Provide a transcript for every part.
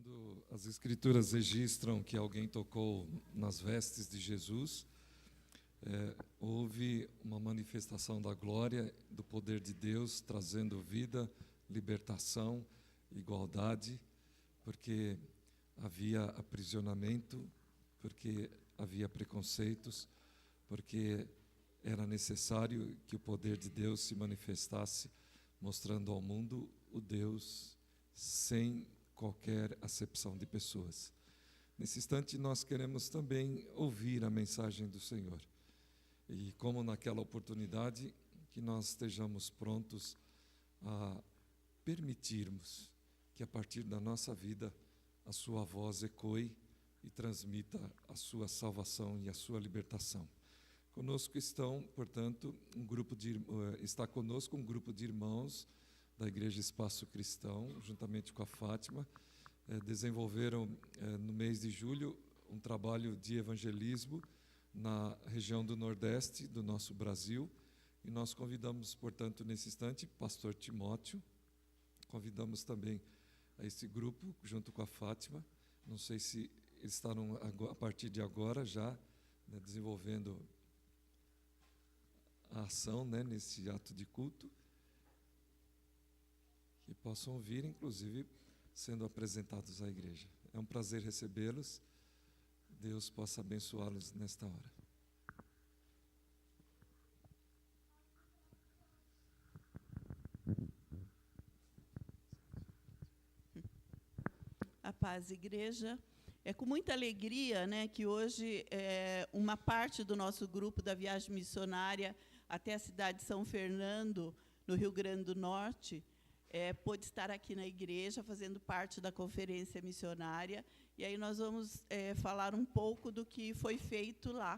Quando as Escrituras registram que alguém tocou nas vestes de Jesus, houve uma manifestação da glória, do poder de Deus, trazendo vida, libertação, igualdade, porque havia aprisionamento, porque havia preconceitos, porque era necessário que o poder de Deus se manifestasse, mostrando ao mundo o Deus sem qualquer acepção de pessoas. Nesse instante, nós queremos também ouvir a mensagem do Senhor. E como naquela oportunidade, que nós estejamos prontos a permitirmos que a partir da nossa vida a sua voz ecoe e transmita a sua salvação e a sua libertação. Conosco estão, portanto, está conosco um grupo de irmãos da Igreja Espaço Cristão, juntamente com a Fátima, desenvolveram no mês de julho um trabalho de evangelismo na região do Nordeste do nosso Brasil, e nós convidamos, portanto, nesse instante, pastor Timóteo, convidamos também a esse grupo, junto com a Fátima, não sei se eles estarão a partir de agora já desenvolvendo a ação nesse ato de culto, que possam vir, inclusive, sendo apresentados à igreja. É um prazer recebê-los. Deus possa abençoá-los nesta hora. A paz, igreja. É com muita alegria, que hoje uma parte do nosso grupo da viagem missionária até a cidade de São Fernando, no Rio Grande do Norte, pôde estar aqui na igreja, fazendo parte da conferência missionária. E aí nós vamos falar um pouco do que foi feito lá.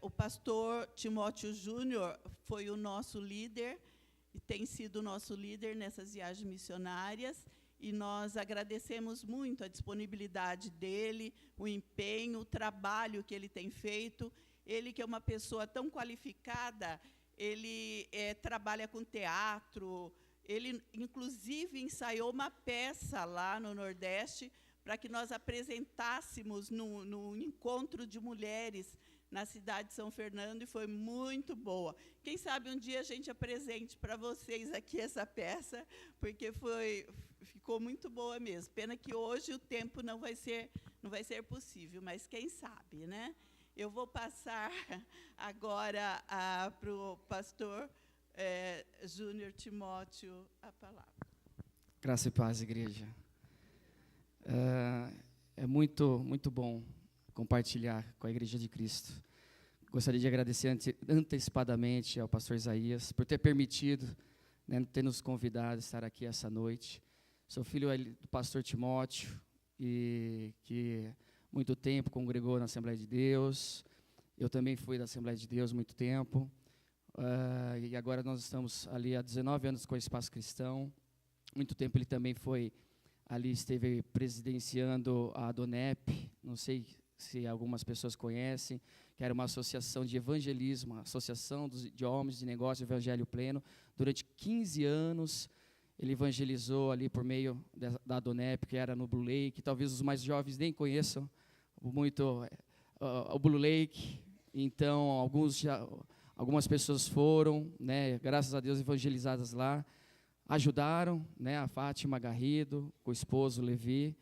O pastor Timóteo Júnior foi o nosso líder, e tem sido o nosso líder nessas viagens missionárias, e nós agradecemos muito a disponibilidade dele, o empenho, o trabalho que ele tem feito. Ele, que é uma pessoa tão qualificada, ele trabalha com teatro. Ele, inclusive, ensaiou uma peça lá no Nordeste para que nós apresentássemos no encontro de mulheres na cidade de São Fernando, e foi muito boa. Quem sabe um dia a gente apresente para vocês aqui essa peça, porque ficou muito boa mesmo. Pena que hoje o tempo não vai ser possível, mas quem sabe, né? Eu vou passar agora para o pastor Júnior Timóteo a palavra. Graça e paz, igreja. É muito bom compartilhar com a Igreja de Cristo. Gostaria de agradecer antecipadamente ao pastor Isaías por ter permitido, ter nos convidado a estar aqui essa noite. Sou filho do pastor Timóteo, e que muito tempo congregou na Assembleia de Deus. Eu também fui da Assembleia de Deus muito tempo. E agora nós estamos ali há 19 anos com o Espaço Cristão. Muito tempo ele também esteve presidenciando a ADONEP, não sei se algumas pessoas conhecem, que era uma associação de evangelismo, uma associação de homens de negócio, Evangelho Pleno. Durante 15 anos, ele evangelizou ali por meio da ADONEP, que era no Blue Lake. Talvez os mais jovens nem conheçam muito o Blue Lake. Então, algumas pessoas foram, graças a Deus, evangelizadas lá. Ajudaram, a Fátima Garrido, com o esposo Levi.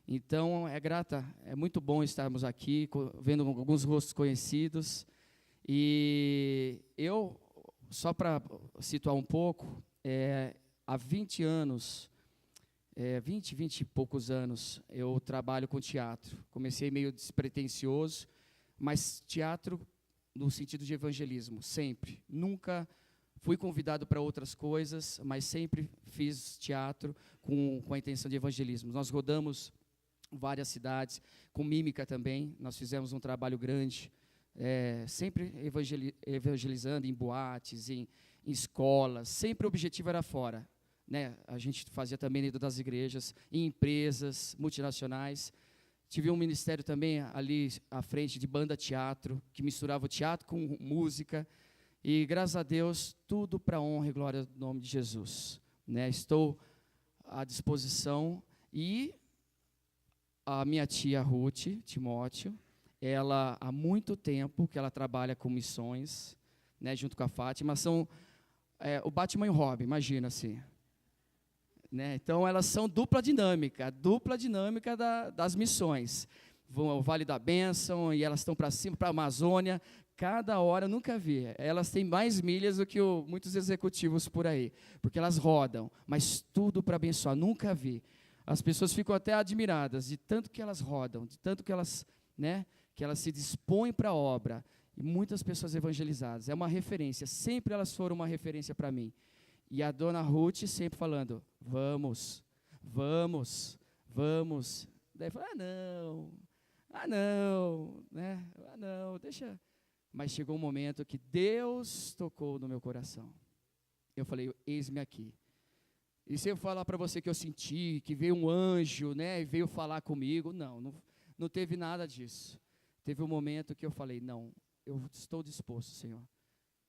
Então, é muito bom estarmos aqui, vendo alguns rostos conhecidos. E eu, só para situar um pouco, há 20 anos, 20 e poucos anos, eu trabalho com teatro. Comecei meio despretensioso, mas teatro no sentido de evangelismo, sempre. Nunca fui convidado para outras coisas, mas sempre fiz teatro com a intenção de evangelismo. Nós rodamos várias cidades, com mímica também. Nós fizemos um trabalho grande, sempre evangelizando em boates, em escolas. Sempre o objetivo era fora. A gente fazia também dentro das igrejas, em empresas multinacionais. Tive um ministério também ali à frente de banda teatro, que misturava o teatro com música. E, graças a Deus, tudo para a honra e glória do nome de Jesus. Estou à disposição. E a minha tia Ruth Timóteo, ela há muito tempo que ela trabalha com missões, né, junto com a Fátima, são o Batman e o Robin, imagina assim. Né? Então, elas são dupla dinâmica das missões. Vão ao Vale da Bênção, e elas estão para cima, para a Amazônia, cada hora, eu nunca vi. Elas têm mais milhas do que muitos executivos por aí, porque elas rodam, mas tudo para abençoar, nunca vi. As pessoas ficam até admiradas de tanto que elas rodam, de tanto que elas, né, que elas se dispõem para a obra, e muitas pessoas evangelizadas. É uma referência, sempre elas foram uma referência para mim. E a dona Ruth sempre falando, vamos, vamos, vamos. Daí eu falei, não, deixa. Mas chegou um momento que Deus tocou no meu coração. Eu falei, eis-me aqui. E se eu falar para você que eu senti, que veio um anjo, né, e veio falar comigo, não teve nada disso. Teve um momento que eu falei, não, eu estou disposto, Senhor.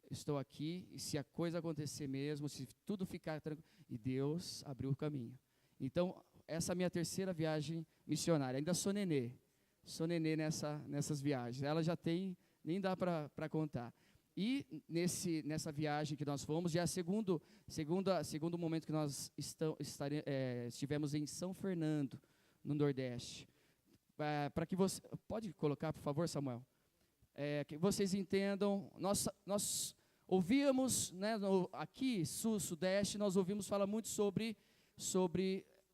Estou aqui, e se a coisa acontecer mesmo, se tudo ficar tranquilo, e Deus abriu o caminho. Então, essa é a minha terceira viagem missionária. Ainda sou nenê nessas viagens. Ela já tem, nem dá para contar. E nessa viagem que nós fomos, já é segundo momento que nós estivemos em São Fernando, no Nordeste. Para que você, pode colocar, por favor, Samuel? Que vocês entendam, nós ouvíamos, né, aqui, Sul, Sudeste, nós ouvimos falar muito sobre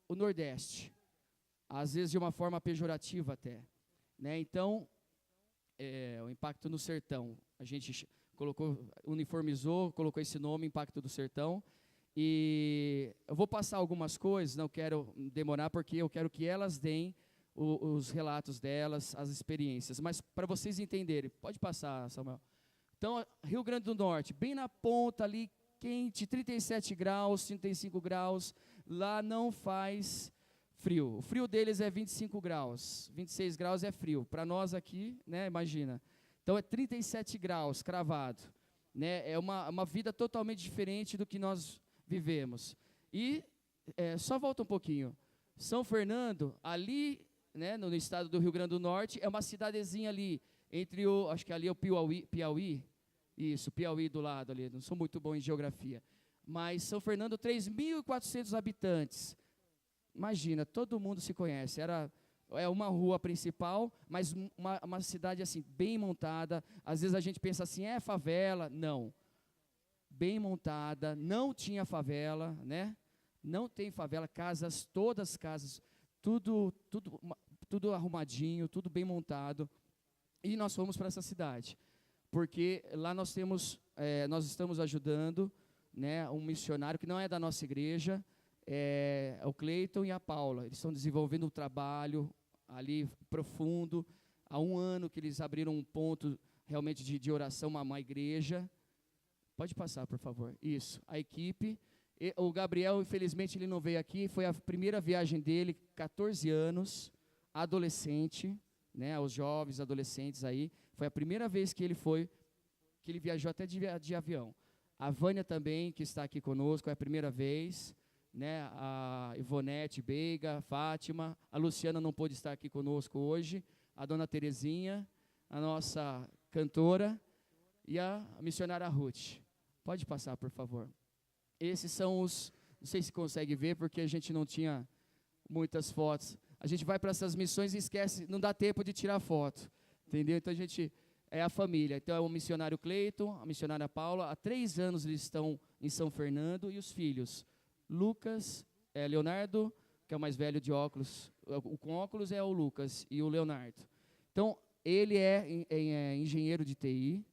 o Nordeste, às vezes de uma forma pejorativa até, né? Então, o impacto no sertão, a gente colocou esse nome, Impacto do Sertão, e eu vou passar algumas coisas, não quero demorar, porque eu quero que elas deem os relatos delas, as experiências, mas para vocês entenderem, pode passar, Samuel. Então, Rio Grande do Norte, bem na ponta ali, quente, 37 graus, 35 graus, lá não faz frio. O frio deles é 25 graus, 26 graus é frio. Para nós aqui, né, imagina. Então, é 37 graus, cravado. Né, é uma vida totalmente diferente do que nós vivemos. E, só volta um pouquinho. São Fernando, ali, né, no estado do Rio Grande do Norte, é uma cidadezinha ali, entre acho que ali é o Piauí, isso, Piauí do lado ali, não sou muito bom em geografia, mas São Fernando, 3.400 habitantes, imagina, todo mundo se conhece, é uma rua principal, mas uma cidade assim, bem montada, às vezes a gente pensa assim, favela, não, bem montada, não tinha favela, né, não tem favela, todas casas, tudo arrumadinho, tudo bem montado, e nós fomos para essa cidade, porque lá nós estamos ajudando, né, um missionário que não é da nossa igreja, é o Cleiton e a Paula, eles estão desenvolvendo um trabalho ali profundo, há 1 ano que eles abriram um ponto realmente de oração, uma igreja, pode passar, por favor, isso, a equipe, o Gabriel, infelizmente, ele não veio aqui, foi a primeira viagem dele, 14 anos, adolescente, né, os jovens, adolescentes aí, foi a primeira vez que ele viajou até de avião. A Vânia também, que está aqui conosco, é a primeira vez, né, a Ivonete Beiga, a Fátima, a Luciana não pôde estar aqui conosco hoje, a dona Terezinha, a nossa cantora, e a missionária Ruth. Pode passar, por favor. Esses são não sei se consegue ver, porque a gente não tinha muitas fotos. A gente vai para essas missões e esquece, não dá tempo de tirar foto, entendeu? Então, é a família. Então, é o missionário Cleiton, a missionária Paula, há 3 anos eles estão em São Fernando, e os filhos, Lucas, Leonardo, que é o mais velho de óculos, o com óculos é o Lucas, e o Leonardo. Então, ele é engenheiro de TI,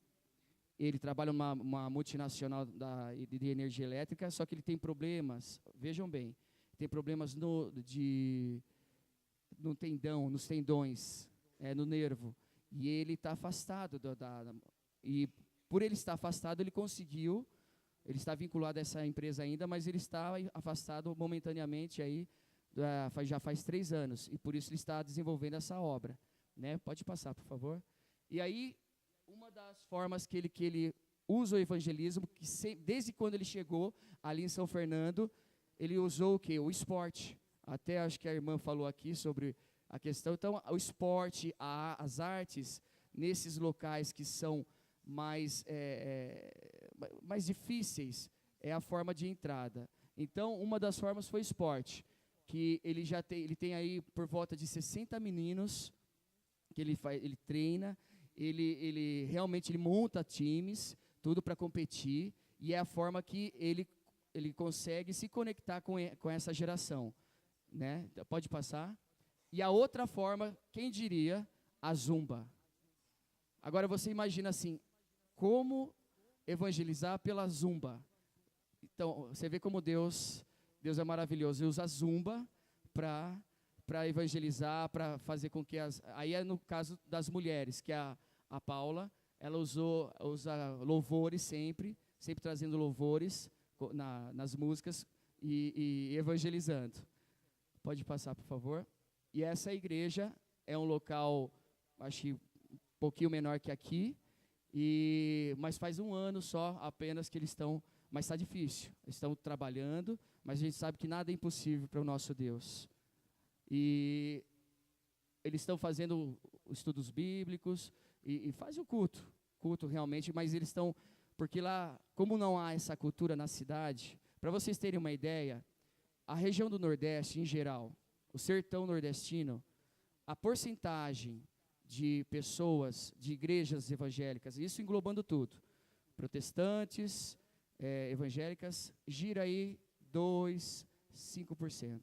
ele trabalha numa multinacional de energia elétrica, só que ele tem problemas, vejam bem, tem problemas no tendão, nos tendões, no nervo, e ele está afastado, e por ele estar afastado, ele está vinculado a essa empresa ainda, mas ele está afastado momentaneamente, aí, já faz 3 anos, e por isso ele está desenvolvendo essa obra. Né? Pode passar, por favor. E aí, uma das formas que ele usa o evangelismo, desde quando ele chegou ali em São Fernando, ele usou o quê? O esporte. Até acho que a irmã falou aqui sobre a questão. Então, o esporte, as artes, nesses locais que são mais difíceis, é a forma de entrada. Então, uma das formas foi esporte, que ele tem aí por volta de 60 meninos, que ele treina, ele realmente monta times, tudo para competir, e é a forma que ele consegue se conectar com essa geração, né? Pode passar. E a outra forma, quem diria, a Zumba. Agora você imagina assim, como evangelizar pela Zumba. Então, você vê como Deus é maravilhoso. Ele usa a Zumba para evangelizar, para fazer com que aí é no caso das mulheres, que a Paula, ela usa louvores sempre trazendo louvores nas músicas e evangelizando. Pode passar, por favor. E essa igreja é um local, acho que um pouquinho menor que aqui, mas faz um ano só apenas que eles estão, mas está difícil. Eles estão trabalhando, mas a gente sabe que nada é impossível para o nosso Deus. E eles estão fazendo estudos bíblicos e fazem o culto realmente, mas eles estão, porque lá, como não há essa cultura na cidade, para vocês terem uma ideia, a região do Nordeste em geral, o sertão nordestino, a porcentagem de pessoas, de igrejas evangélicas, isso englobando tudo, protestantes, evangélicas, gira aí 5%.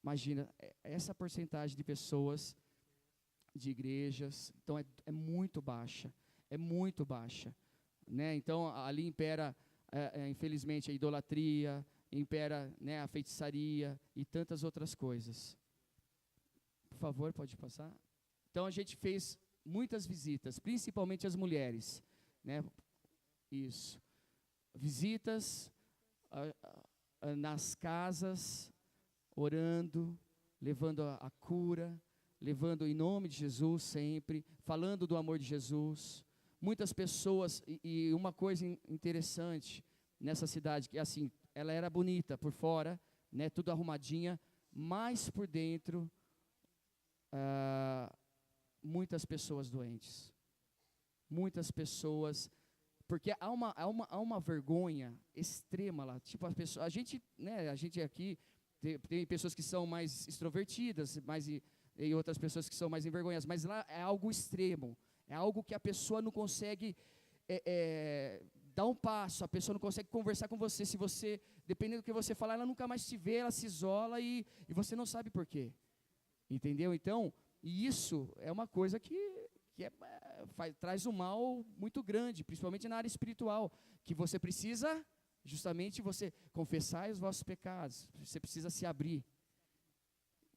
Imagina, essa porcentagem de pessoas, de igrejas, então é muito baixa, né? Então ali impera, infelizmente, a idolatria, impera, né, a feitiçaria e tantas outras coisas. Por favor, pode passar. Então a gente fez muitas visitas, principalmente as mulheres, né? Isso. Visitas nas casas, orando, levando a cura, levando em nome de Jesus sempre, falando do amor de Jesus. Muitas pessoas, e uma coisa interessante nessa cidade, que assim, ela era bonita por fora, né, tudo arrumadinha, mas por dentro, muitas pessoas doentes. Muitas pessoas, porque há uma vergonha extrema lá. Tipo, a gente aqui, tem pessoas que são mais extrovertidas, e outras pessoas que são mais envergonhadas, mas lá é algo extremo, é algo que a pessoa não consegue dar um passo, a pessoa não consegue conversar com você, se você, dependendo do que você falar, ela nunca mais te vê, ela se isola e você não sabe por quê, entendeu? Então, isso é uma coisa que traz um mal muito grande, principalmente na área espiritual, que você precisa, justamente, você confessar os vossos pecados, você precisa se abrir.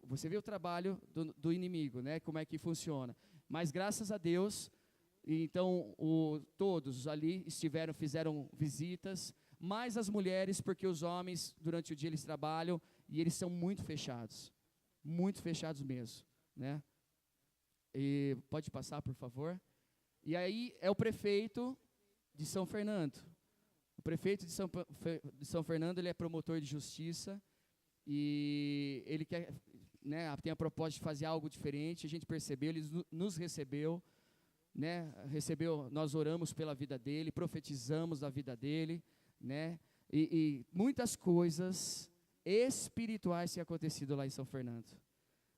Você vê o trabalho do inimigo, né? Como é que funciona. Mas graças a Deus, então todos ali fizeram visitas, mais as mulheres, porque os homens durante o dia eles trabalham e eles são muito fechados mesmo, né? E pode passar, por favor. E aí é o prefeito de São Fernando. O prefeito de São Fernando, ele é promotor de justiça e ele quer, né, tem a proposta de fazer algo diferente. A gente percebeu, ele nos recebeu, né, nós oramos pela vida dele, profetizamos a vida dele, né, e muitas coisas espirituais têm acontecido lá em São Fernando.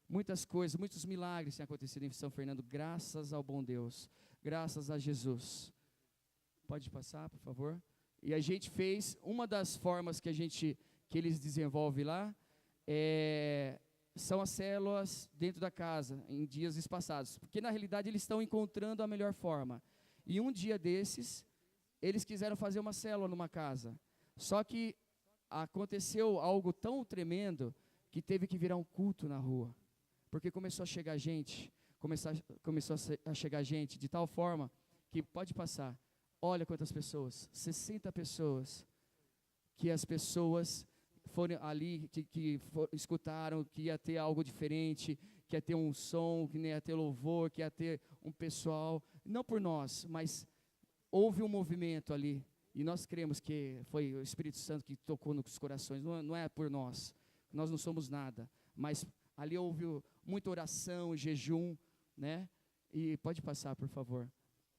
Muitas coisas, muitos milagres têm acontecido em São Fernando, graças ao bom Deus, graças a Jesus. Pode passar, por favor. E a gente fez, uma das formas que eles desenvolvem lá, são as células dentro da casa, em dias espaçados, porque na realidade eles estão encontrando a melhor forma. E um dia desses, eles quiseram fazer uma célula numa casa, só que aconteceu algo tão tremendo, que teve que virar um culto na rua, porque começou a chegar gente, de tal forma, que pode passar, olha quantas pessoas, 60 pessoas, que as pessoas foram ali, que escutaram que ia ter algo diferente, que ia ter um som, que ia ter louvor, que ia ter um pessoal, não por nós, mas houve um movimento ali, e nós cremos que foi o Espírito Santo que tocou nos corações, não é por nós não somos nada, mas ali houve muita oração, jejum, né? E pode passar, por favor.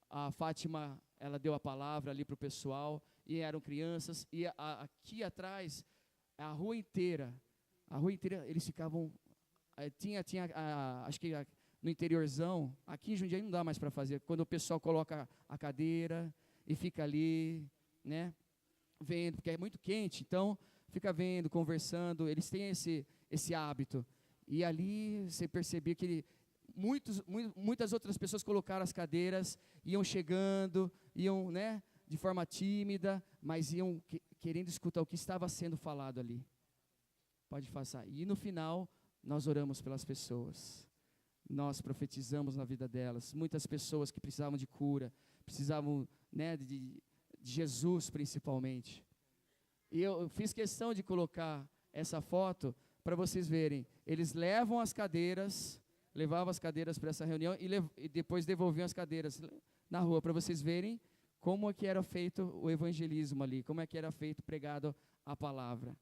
A Fátima, ela deu a palavra ali para o pessoal, e eram crianças, e aqui atrás, a rua inteira, eles ficavam, acho que no interiorzão, aqui em Jundiaí não dá mais para fazer, quando o pessoal coloca a cadeira e fica ali, né, vendo, porque é muito quente, então fica vendo, conversando, eles têm esse hábito, e ali você percebia que muitas outras pessoas colocaram as cadeiras, iam chegando, iam, né, de forma tímida, mas iam querendo escutar o que estava sendo falado ali. Pode passar. E no final, nós oramos pelas pessoas. Nós profetizamos na vida delas. Muitas pessoas que precisavam de cura, precisavam, né, de Jesus principalmente. E eu fiz questão de colocar essa foto para vocês verem. Eles levavam as cadeiras para essa reunião e depois devolviam as cadeiras na rua, para vocês verem como é que era feito o evangelismo ali, como é que era feito, pregado a palavra.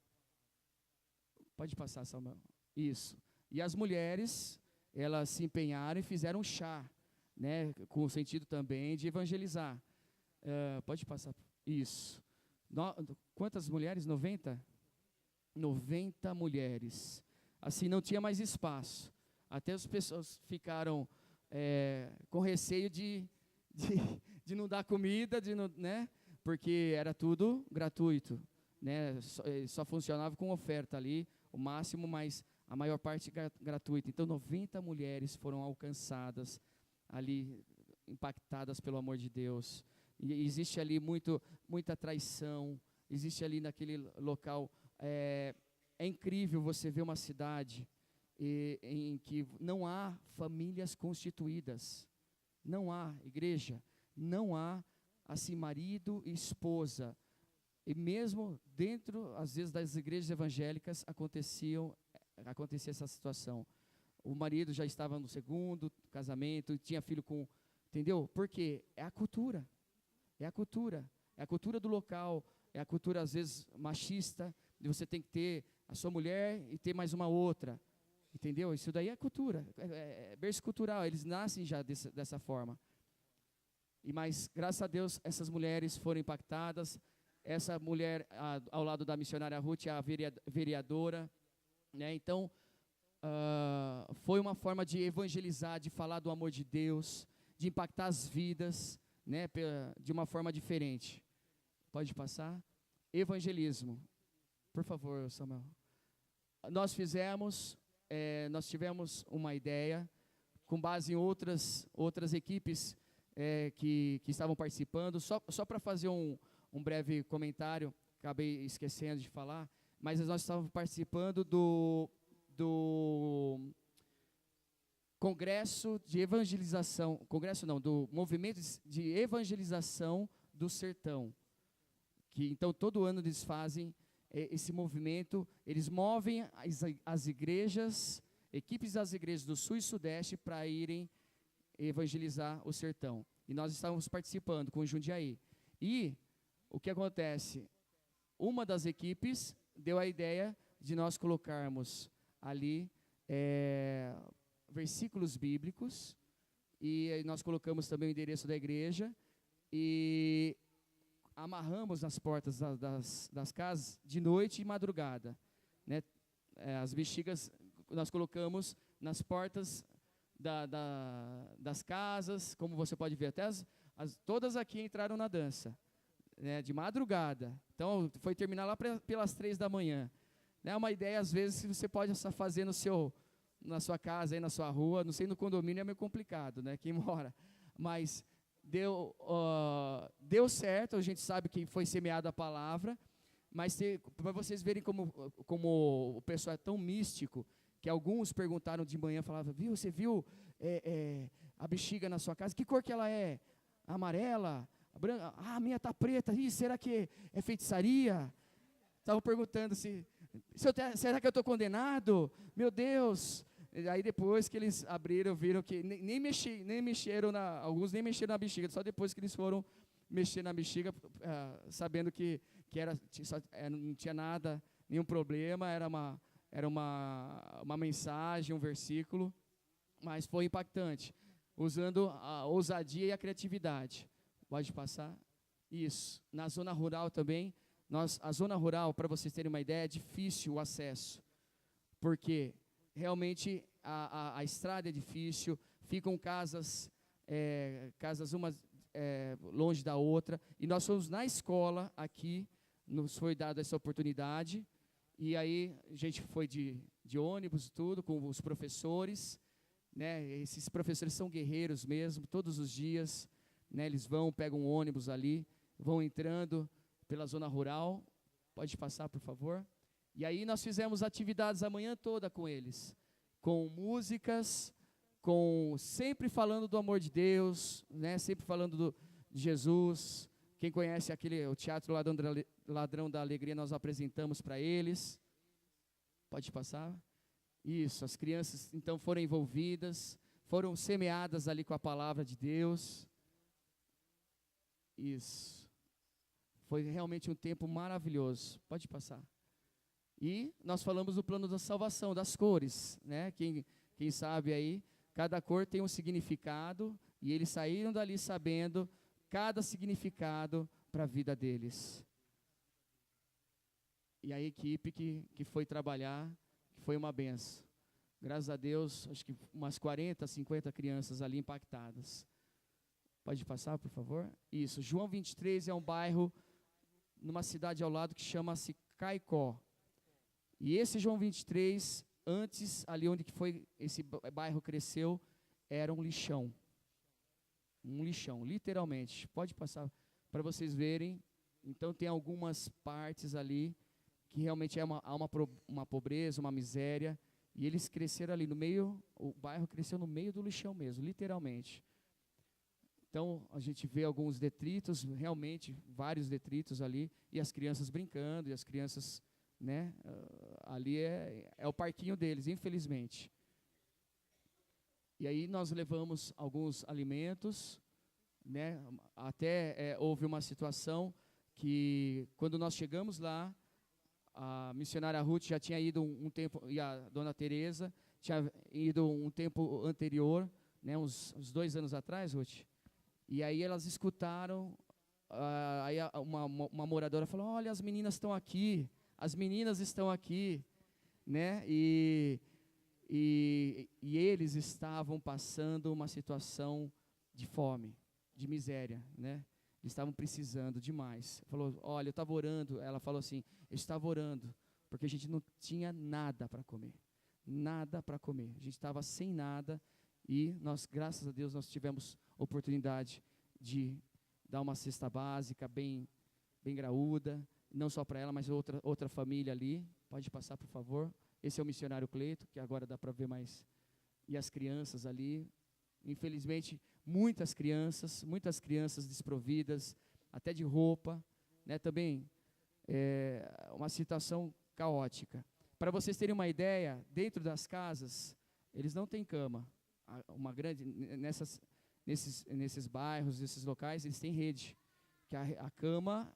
Pode passar, Samuel. Isso. E as mulheres, elas se empenharam e fizeram um chá, né, com o sentido também de evangelizar. Pode passar. Isso. Quantas mulheres? 90? 90 mulheres. Assim, não tinha mais espaço. Até as pessoas ficaram com receio de não dar comida, né? Porque era tudo gratuito, né? Só funcionava com oferta ali, o máximo, mas a maior parte gratuita. Então, 90 mulheres foram alcançadas ali, impactadas pelo amor de Deus. E existe ali muita traição, existe ali naquele local. É incrível você ver uma cidade em que não há famílias constituídas, não há igreja, não há assim marido e esposa, e mesmo dentro às vezes das igrejas evangélicas acontecia essa situação. O marido já estava no segundo casamento, tinha filho com, entendeu? Porque é a cultura do local, é a cultura às vezes machista, de você tem que ter a sua mulher e ter mais uma outra. Entendeu? Isso daí é cultura, é berço cultural, eles nascem já dessa forma. Mas, graças a Deus, essas mulheres foram impactadas. Essa mulher, ao lado da missionária Ruth, é a vereadora, né? Então, foi uma forma de evangelizar, de falar do amor de Deus, de impactar as vidas, né, de uma forma diferente. Pode passar? Evangelismo. Por favor, Samuel. Nós tivemos uma ideia, com base em outras equipes que estavam participando, só para fazer um breve comentário, acabei esquecendo de falar, mas nós estávamos participando do Congresso de Evangelização, do Movimento de Evangelização do Sertão, que então todo ano eles fazem esse movimento, eles movem as igrejas, equipes das igrejas do Sul e Sudeste para irem evangelizar o sertão. E nós estávamos participando com o Jundiaí. E o que acontece? Uma das equipes deu a ideia de nós colocarmos ali versículos bíblicos, e nós colocamos também o endereço da igreja, e amarramos nas portas das casas de noite e madrugada, né? As bexigas nós colocamos nas portas das casas, como você pode ver, até todas aqui entraram na dança, né, de madrugada. Então foi terminar lá pelas 3 da manhã. É uma ideia, às vezes, que você pode fazer na sua casa, aí na sua rua, não sei, no condomínio é meio complicado, né, quem mora, mas deu certo, a gente sabe que foi semeada a palavra, mas para vocês verem como o pessoal é tão místico, que alguns perguntaram de manhã, falavam, você viu a bexiga na sua casa? Que cor que ela é? Amarela? Branca? A minha está preta. Será que é feitiçaria? Estavam perguntando será que eu estou condenado? Meu Deus! Aí depois que eles abriram, viram que nem mexeram, alguns nem mexeram na bexiga, só depois que eles foram mexer na bexiga, sabendo que não tinha nada, nenhum problema, era uma mensagem, um versículo. mas foi impactante, usando a ousadia e a criatividade. Pode passar? Isso. Na zona rural também, a zona rural, para vocês terem uma ideia, é difícil o acesso, porque realmente a estrada é difícil, ficam casas umas longe da outra, e nós fomos na escola aqui, nos foi dada essa oportunidade, e aí a gente foi de ônibus, tudo, com os professores, né? Esses professores são guerreiros mesmo, todos os dias, né? Eles pegam um ônibus ali, vão entrando pela zona rural. Pode passar, por favor? E aí nós fizemos atividades a manhã toda com eles, com músicas, sempre falando do amor de Deus, né? Sempre falando de Jesus. Quem conhece o Teatro Ladrão da Alegria, nós apresentamos para eles. Pode passar? Isso, as crianças então foram envolvidas, foram semeadas ali com a palavra de Deus. Isso. Foi realmente um tempo maravilhoso. Pode passar. E nós falamos do plano da salvação, das cores, né? Quem sabe aí, cada cor tem um significado, e eles saíram dali sabendo cada significado para a vida deles. E a equipe que foi trabalhar, que foi uma benção. Graças a Deus, acho que umas 40, 50 crianças ali impactadas. Pode passar, por favor? Isso, João 23 é um bairro numa cidade ao lado que chama-se Caicó. E esse João 23, antes, ali onde que foi esse bairro cresceu, era um lixão. Um lixão, literalmente. Pode passar para vocês verem. Então tem algumas partes ali que realmente há uma pobreza, uma miséria. E eles cresceram ali no meio, o bairro cresceu no meio do lixão mesmo, literalmente. Então a gente vê alguns detritos, realmente vários detritos ali, e as crianças brincando, e as crianças, né, ali é o parquinho deles, infelizmente. E aí nós levamos alguns alimentos, né? Até houve uma situação que, quando nós chegamos lá, a missionária Ruth já tinha ido um tempo, e a dona Teresa tinha ido um tempo anterior, né? Uns 2 anos atrás, Ruth. E aí elas escutaram, aí uma moradora falou: olha, as meninas estão aqui, né? E eles estavam passando uma situação de fome, de miséria, né? Eles estavam precisando demais. Falou: olha, eu estava orando. Ela falou assim: eu estava orando, porque a gente não tinha nada para comer. Nada para comer. A gente estava sem nada, e nós, graças a Deus, nós tivemos oportunidade de dar uma cesta básica bem graúda, não só para ela, mas outra família ali. Pode passar, por favor. Esse é o missionário Cleito, que agora dá para ver mais. E as crianças ali, infelizmente, muitas crianças desprovidas, até de roupa, né? Também uma situação caótica. Para vocês terem uma ideia, dentro das casas, eles não têm cama. Nesses bairros, nesses locais, eles têm rede. Que a cama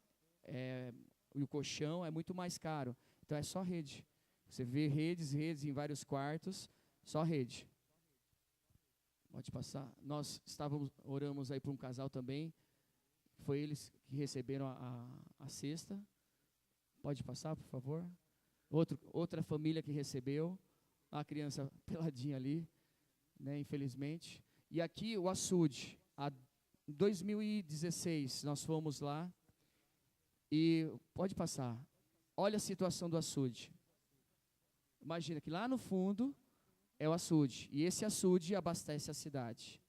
e o colchão é muito mais caro. Então é só rede. Você vê redes em vários quartos, só rede. Pode passar. Nós oramos aí para um casal também. Foi eles que receberam a cesta. Pode passar, por favor. Outra família que recebeu. A criança peladinha ali, né, infelizmente. E aqui o açude. Em 2016 nós fomos lá. E pode passar. Olha a situação do açude. Imagina que lá no fundo é o açude, e esse açude abastece a cidade.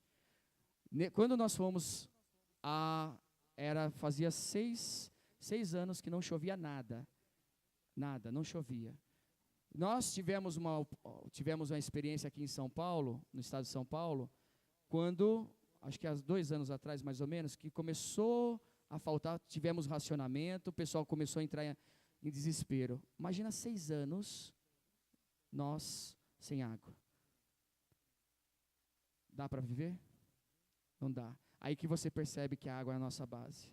Quando nós fomos, fazia 6 anos que não chovia nada, não chovia. Nós tivemos uma experiência aqui em São Paulo, no estado de São Paulo, quando, acho que há 2 anos atrás mais ou menos, que começou a faltar, tivemos racionamento, o pessoal começou a entrar em desespero. Imagina 6 anos, nós sem água. Dá para viver? Não dá. Aí que você percebe que a água é a nossa base.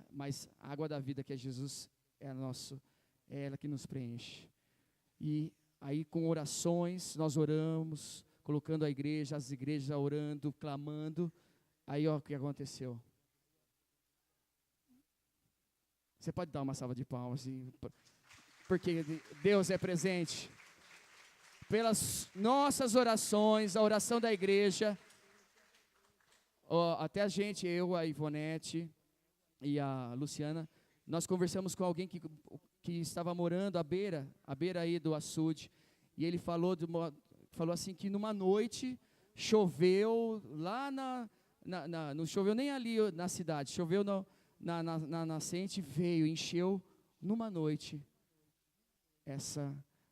Mas a água da vida, que é Jesus, é ela que nos preenche. E aí, com orações, nós oramos, colocando a igreja, as igrejas orando, clamando. Aí, ó, o que aconteceu? Você pode dar uma salva de palmas, porque Deus é presente. Pelas nossas orações, a oração da igreja, até a gente, eu, a Ivonete e a Luciana, nós conversamos com alguém que estava morando à beira aí do açude, e ele falou assim que numa noite choveu lá não choveu nem ali na cidade, choveu na nascente, veio, encheu numa noite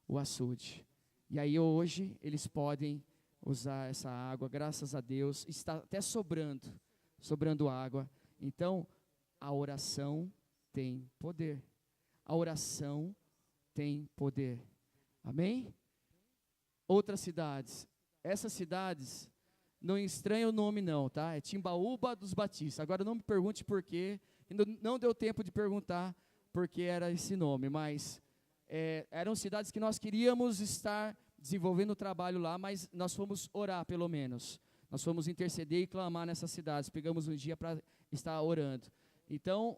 o açude. E aí hoje eles podem usar essa água, graças a Deus, está até sobrando água. Então, a oração tem poder. A oração tem poder. Amém? Outras cidades. Essas cidades, não estranha o nome não, tá? É Timbaúba dos Batistas. Agora não me pergunte por quê. Não deu tempo de perguntar por que era esse nome, mas eram cidades que nós queríamos estar desenvolvendo o trabalho lá, mas nós fomos orar pelo menos. Nós fomos interceder e clamar nessas cidades. Pegamos um dia para estar orando. Então,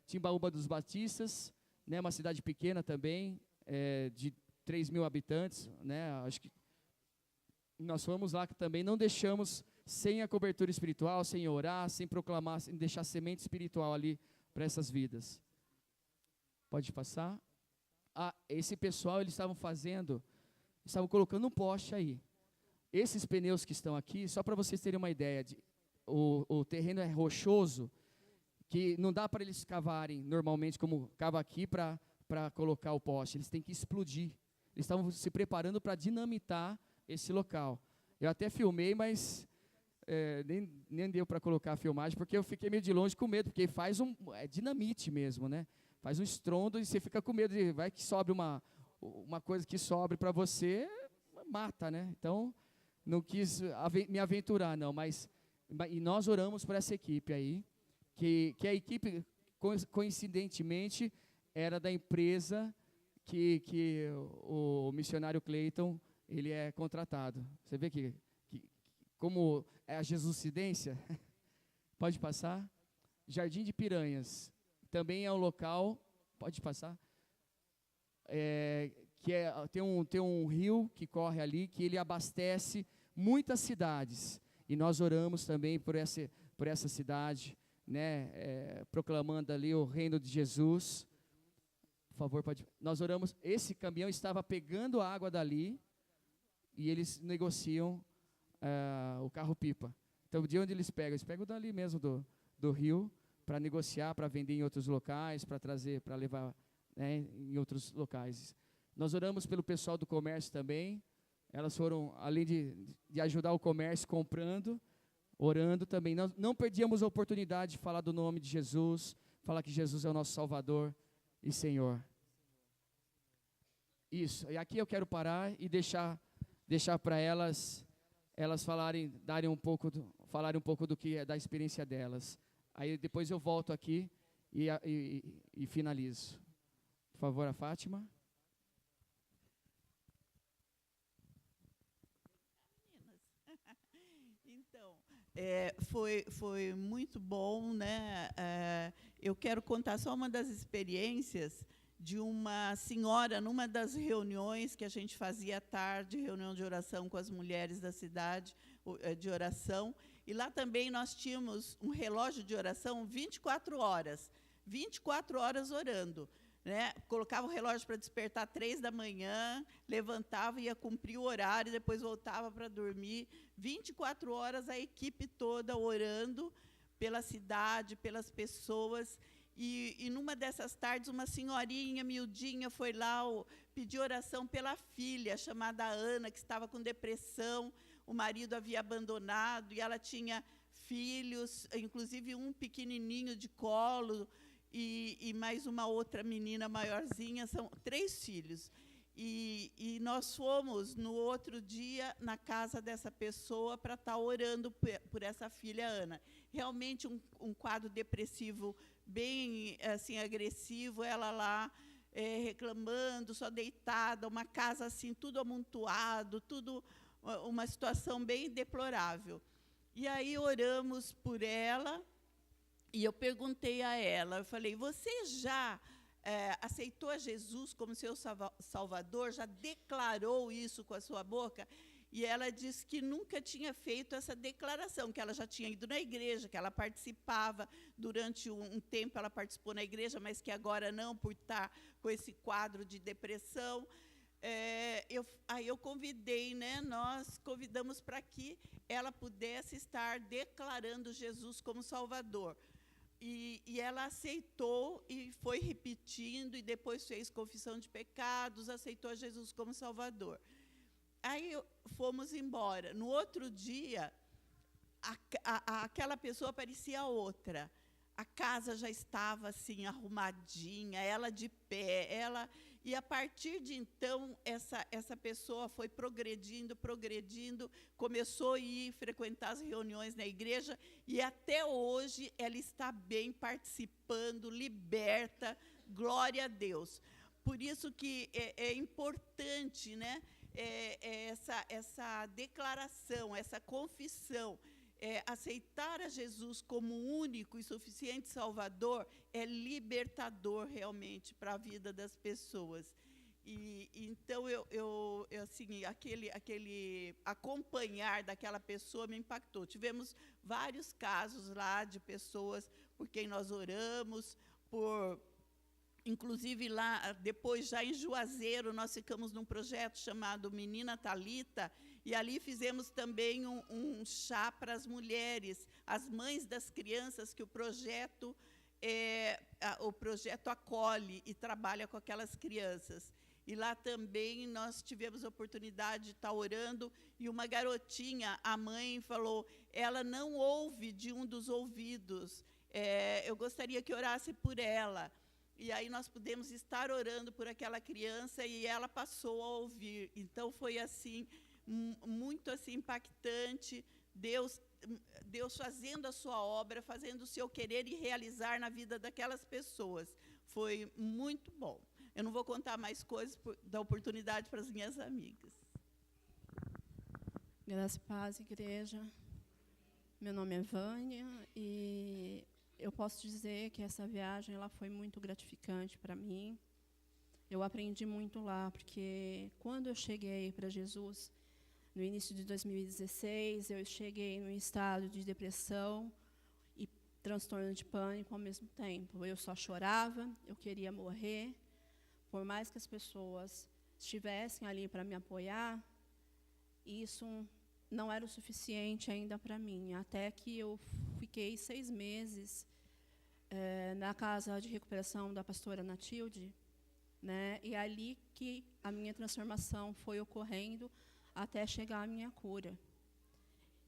Timbaúba dos Batistas, né, uma cidade pequena também, de 3.000 habitantes, né, acho que nós fomos lá que também não deixamos sem a cobertura espiritual, sem orar, sem proclamar, sem deixar semente espiritual ali para essas vidas. Pode passar? Esse pessoal, eles estavam colocando um poste aí. Esses pneus que estão aqui, só para vocês terem uma ideia, o terreno é rochoso, que não dá para eles cavarem normalmente como cava aqui para colocar o poste, eles têm que explodir. Eles estavam se preparando para dinamitar esse local. Eu até filmei, mas nem deu para colocar a filmagem, porque eu fiquei meio de longe com medo, porque faz dinamite mesmo, né? Faz um estrondo e você fica com medo de, vai que sobre uma coisa que sobre para você, mata, né? Então, não quis me aventurar, não, e nós oramos por essa equipe aí, que a equipe, coincidentemente, era da empresa que o missionário Cleiton, ele é contratado. Você vê que como é a Jesuscidência? Pode passar? Jardim de Piranhas. Também é um local, pode passar? Tem um rio que corre ali, que ele abastece muitas cidades. E nós oramos também por essa cidade, né, proclamando ali o reino de Jesus. Por favor, nós oramos, esse caminhão estava pegando a água dali, e eles negociam o carro-pipa. Então, de onde eles pegam? Eles pegam dali mesmo, do rio, para negociar, para vender em outros locais, para trazer, para levar, né, em outros locais. Nós oramos pelo pessoal do comércio também. Elas foram, além de ajudar o comércio comprando, orando também. Nós não perdíamos a oportunidade de falar do nome de Jesus, falar que Jesus é o nosso Salvador e Senhor. Isso. E aqui eu quero parar e deixar para elas falarem um pouco do que é da experiência delas. Aí depois eu volto aqui e finalizo. Por favor, a Fátima. Então, foi muito bom, né? Eu quero contar só uma das experiências de uma senhora, numa das reuniões que a gente fazia à tarde, reunião de oração com as mulheres da cidade, de oração, e lá também nós tínhamos um relógio de oração 24 horas orando, né? Colocava o relógio para despertar 3 da manhã, levantava, ia cumprir o horário, depois voltava para dormir, 24 horas a equipe toda orando pela cidade, pelas pessoas. E numa dessas tardes, uma senhorinha miudinha foi lá pedir oração pela filha, chamada Ana, que estava com depressão. O marido havia abandonado e ela tinha filhos, inclusive um pequenininho de colo e mais uma outra menina maiorzinha, são 3 filhos. E nós fomos, no outro dia, na casa dessa pessoa para estar orando por essa filha Ana. Realmente um quadro depressivo bem assim, agressivo, ela lá reclamando, só deitada, uma casa assim, tudo amontoado, tudo uma situação bem deplorável. E aí oramos por ela, e eu perguntei a ela, eu falei, você já aceitou a Jesus como seu Salvador? Já declarou isso com a sua boca? E ela disse que nunca tinha feito essa declaração, que ela já tinha ido na igreja, que ela participava, durante um tempo ela participou na igreja, mas que agora não, por estar com esse quadro de depressão. Aí eu convidei, né, nós convidamos para que ela pudesse estar declarando Jesus como Salvador. E ela aceitou e foi repetindo, e depois fez confissão de pecados, aceitou Jesus como Salvador. Aí fomos embora. No outro dia, aquela pessoa parecia outra. A casa já estava assim, arrumadinha, ela de pé, e a partir de então, essa pessoa foi progredindo, começou a ir frequentar as reuniões na igreja, e até hoje ela está bem participando, liberta, glória a Deus. Por isso que é importante, né, essa declaração, essa confissão. Aceitar a Jesus como único e suficiente Salvador é libertador realmente para a vida das pessoas. E então assim, aquele acompanhar daquela pessoa me impactou. Tivemos vários casos lá de pessoas por quem nós oramos, inclusive lá, depois já em Juazeiro, nós ficamos num projeto chamado Menina Talita, e ali fizemos também um chá para as mulheres, as mães das crianças, que o projeto acolhe e trabalha com aquelas crianças. E lá também nós tivemos a oportunidade de estar orando, e uma garotinha, a mãe falou, ela não ouve de um dos ouvidos, eu gostaria que orasse por ela. E aí nós pudemos estar orando por aquela criança, e ela passou a ouvir. Então foi assim, muito assim impactante, Deus fazendo a sua obra, fazendo o seu querer e realizar na vida daquelas pessoas. Foi muito bom. Eu não vou contar mais coisas, dar oportunidade para as minhas amigas. Graça e paz, igreja. Meu nome é Vânia, e eu posso dizer que essa viagem ela foi muito gratificante para mim. Eu aprendi muito lá, porque quando eu cheguei para Jesus, no início de 2016, eu cheguei num estado de depressão e transtorno de pânico ao mesmo tempo. Eu só chorava, eu queria morrer. Por mais que as pessoas estivessem ali para me apoiar, isso não era o suficiente ainda para mim. Até que eu fiquei 6 meses na casa de recuperação da pastora Natilde, né? E ali que a minha transformação foi ocorrendo até chegar à minha cura.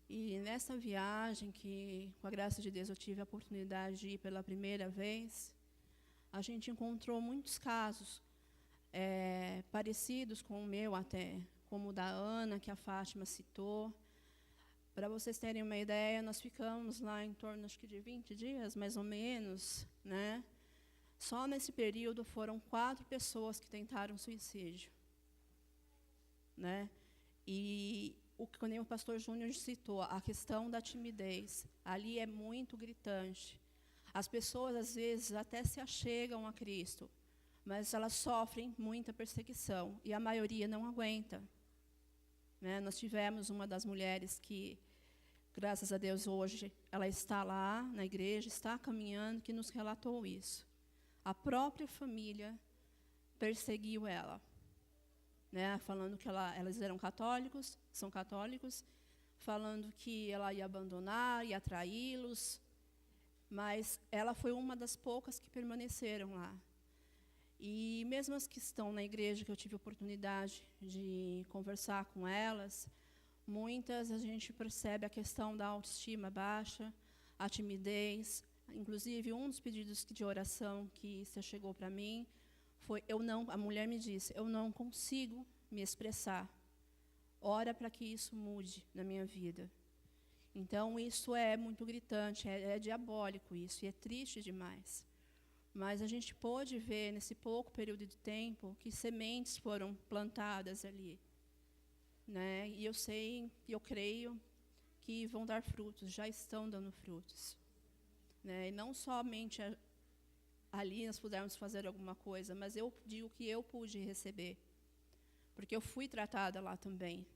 E nessa viagem, que com a graça de Deus eu tive a oportunidade de ir pela primeira vez, a gente encontrou muitos casos parecidos com o meu até, como o da Ana, que a Fátima citou. Para vocês terem uma ideia, nós ficamos lá em torno, acho que de 20 dias, mais ou menos, né? Só nesse período foram 4 pessoas que tentaram suicídio, né? E que nem o pastor Júnior citou, a questão da timidez, ali é muito gritante. As pessoas, às vezes, até se achegam a Cristo, mas elas sofrem muita perseguição, e a maioria não aguenta. Né? Nós tivemos uma das mulheres que, graças a Deus, hoje, ela está lá na igreja, está caminhando, que nos relatou isso. A própria família perseguiu ela, né? Falando que elas eram católicos, são católicos, falando que ela ia abandonar, ia traí-los, mas ela foi uma das poucas que permaneceram lá. E mesmo as que estão na igreja, que eu tive a oportunidade de conversar com elas, muitas a gente percebe a questão da autoestima baixa, a timidez. Inclusive, um dos pedidos de oração que se chegou para mim foi, a mulher me disse, eu não consigo me expressar. Ora para que isso mude na minha vida. Então, isso é muito gritante, é diabólico isso, e é triste demais. Mas a gente pôde ver, nesse pouco período de tempo, que sementes foram plantadas ali. né? E eu sei, e eu creio que vão dar frutos, já estão dando frutos, né? E não somente ali nós pudermos fazer alguma coisa, mas eu digo que eu pude receber, porque eu fui tratada lá também,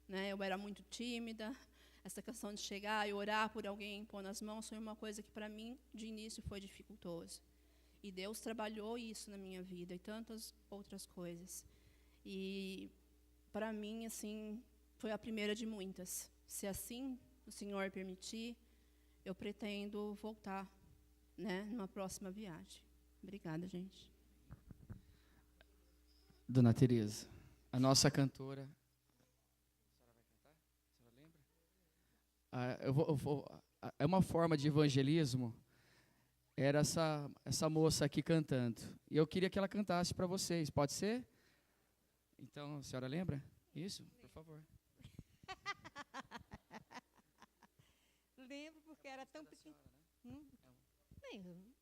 né? Eu era muito tímida, essa questão de chegar e orar por alguém, pôr nas mãos, foi uma coisa que para mim de início foi dificultoso. E Deus trabalhou isso na minha vida e tantas outras coisas. E para mim, assim, foi a primeira de muitas. Se assim o Senhor permitir, eu pretendo voltar, né, numa próxima viagem. Obrigada, gente. Dona Tereza, a nossa cantora. A senhora vai cantar? A senhora lembra? É uma forma de evangelismo. Era essa moça aqui cantando. E eu queria que ela cantasse para vocês. Pode ser? Então, a senhora lembra? Isso, por favor. Lembro, porque era tão pequeno. Nem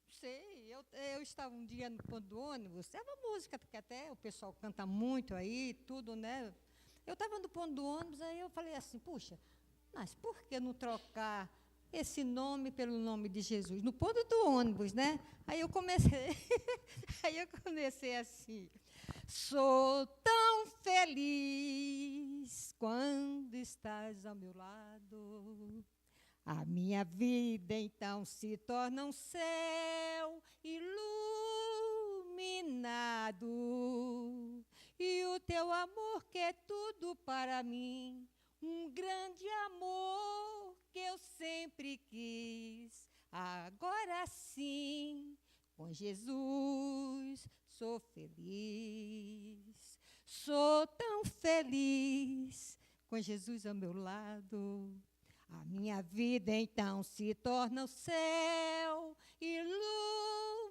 sei. Eu estava um dia no ponto do ônibus. É uma música que até o pessoal canta muito aí, tudo, né? Eu estava no ponto do ônibus, aí eu falei assim, puxa, mas por que não trocar esse nome pelo nome de Jesus? No ponto do ônibus, né? Aí eu comecei, assim, sou tão feliz quando estás ao meu lado. A minha vida então se torna um céu iluminado. E o teu amor que é tudo para mim, um grande amor que eu sempre quis. Agora sim, com Jesus sou feliz. Sou tão feliz com Jesus ao meu lado. A minha vida então se torna o céu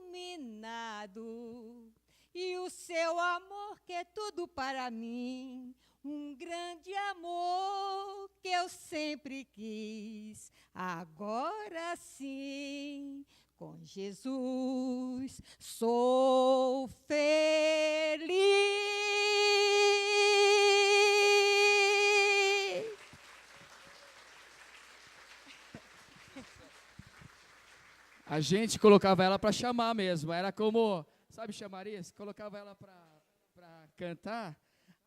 iluminado. E o seu amor que é tudo para mim, um grande amor que eu sempre quis. Agora sim, com Jesus sou feliz. A gente colocava ela para chamar mesmo. Era como, sabe, chamariz? Colocava ela para cantar.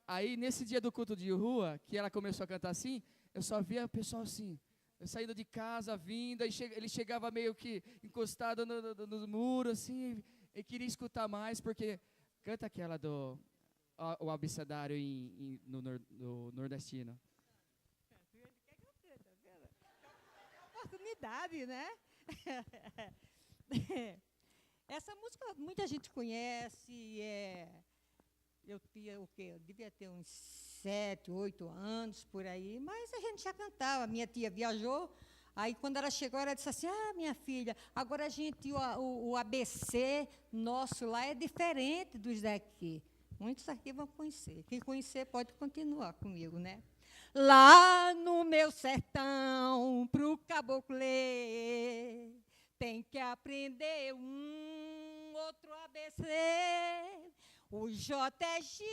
Aí, nesse dia do culto de rua, que ela começou a cantar assim, eu só via o pessoal assim, saindo de casa, vindo, ele chegava meio que encostado no muro, assim, e queria escutar mais, porque canta aquela do o abecedário no nordestino. Oportunidade, né? Essa música muita gente conhece. Eu tinha o quê? Eu devia ter uns 7, 8 anos por aí, mas a gente já cantava. Minha tia viajou, aí quando ela chegou, ela disse assim: ah, minha filha, agora o ABC nosso lá é diferente dos daqui. Muitos aqui vão conhecer. Quem conhecer pode continuar comigo, né? Lá no meu sertão, pro caboclo ler, tem que aprender um outro ABC. O J é G,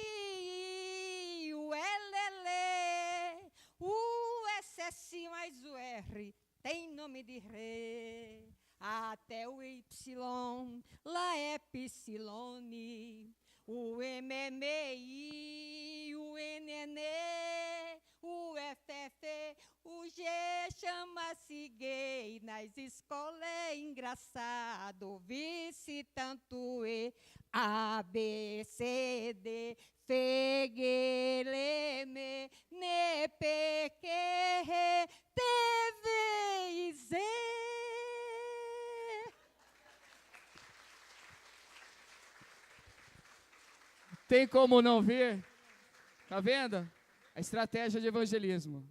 o L é Lé, o S é Si, mas o R tem nome de Ré. Até o Y, lá é Psilone, o M é MEI, o N é Né, o F é Fé, o G chama-se gay. Nas escolas é engraçado ouvir-se tanto E, A, B, C, D, F, G, L, M, N, P, Q, R, T, V e Z. Tem como não ver? Tá vendo? A estratégia de evangelismo.